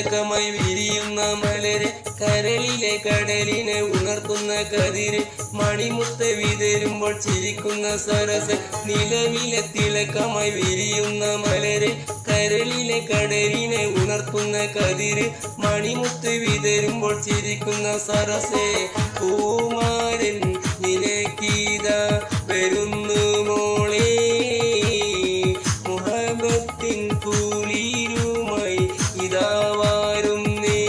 തിളക്കമായി വിരിയുന്ന മലര് കരളിലെ കടലിനെ ഉണർത്തുന്ന കതിര് മണിമുത്ത് വിതരുമ്പോൾ ചിരിക്കുന്ന സരസ് നിലവിലെ തിളക്കമായി വിരിയുന്ന മലര് കരളിലെ കടലിനെ ഉണർത്തുന്ന കതിര് മണിമുത്ത് വിതരുമ്പോൾ ചിരിക്കുന്ന സരസേ പൂമാരൻ നിനക്കീത വരുന്നു മോളെ മുഹബത്തിൻ കുളിരുമായി ഇതാ വരുന്നേ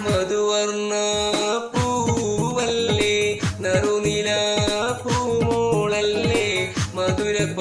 മധുവർണ്ണ പൂവല്ലേ നറുനില പൂമോളല്ലേ മധുരപ്പ